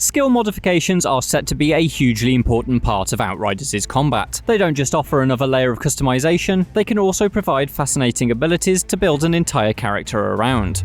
Skill modifications are set to be a hugely important part of Outriders' combat. They don't just offer another layer of customization, they can also provide fascinating abilities to build an entire character around.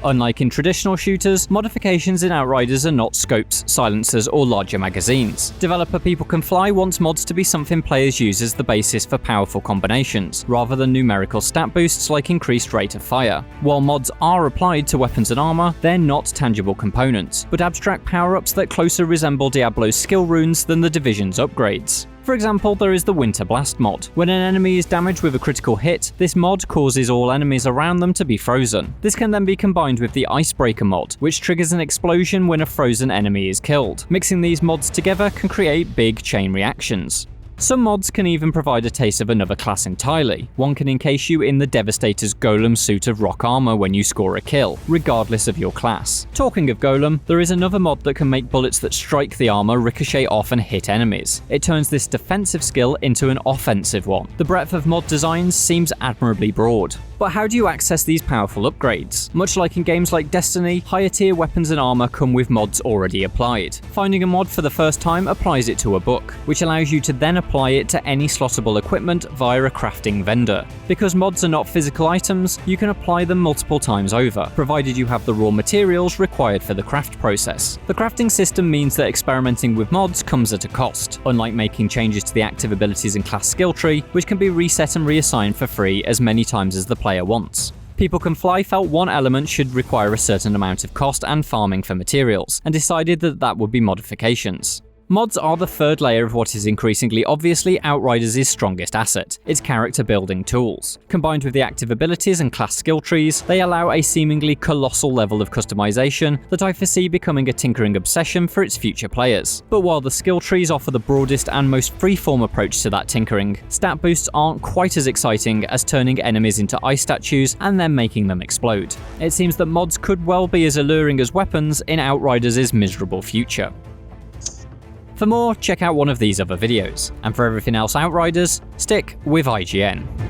Unlike in traditional shooters, modifications in Outriders are not scopes, silencers, or larger magazines. Developer People Can Fly wants mods to be something players use as the basis for powerful combinations, rather than numerical stat boosts like increased rate of fire. While mods are applied to weapons and armour, they're not tangible components, but abstract power-ups that closer resemble Diablo's skill runes than the Division's upgrades. For example, there is the Winter Blast mod. When an enemy is damaged with a critical hit, this mod causes all enemies around them to be frozen. This can then be combined with the Icebreaker mod, which triggers an explosion when a frozen enemy is killed. Mixing these mods together can create big chain reactions. Some mods can even provide a taste of another class entirely. One can encase you in the Devastator's Golem suit of rock armor when you score a kill, regardless of your class. Talking of Golem, there is another mod that can make bullets that strike the armor ricochet off and hit enemies. It turns this defensive skill into an offensive one. The breadth of mod designs seems admirably broad. But how do you access these powerful upgrades? Much like in games like Destiny, higher tier weapons and armor come with mods already applied. Finding a mod for the first time applies it to a book, which allows you to then apply it to any slottable equipment via a crafting vendor. Because mods are not physical items, you can apply them multiple times over, provided you have the raw materials required for the craft process. The crafting system means that experimenting with mods comes at a cost, unlike making changes to the active abilities and class skill tree, which can be reset and reassigned for free as many times as the player wants. People Can Fly felt one element should require a certain amount of cost and farming for materials, and decided that that would be modifications. Mods are the third layer of what is increasingly obviously Outriders' strongest asset, its character building tools. Combined with the active abilities and class skill trees, they allow a seemingly colossal level of customization that I foresee becoming a tinkering obsession for its future players. But while the skill trees offer the broadest and most freeform approach to that tinkering, stat boosts aren't quite as exciting as turning enemies into ice statues and then making them explode. It seems that mods could well be as alluring as weapons in Outriders' miserable future. For more, check out one of these other videos. And for everything else Outriders, stick with IGN.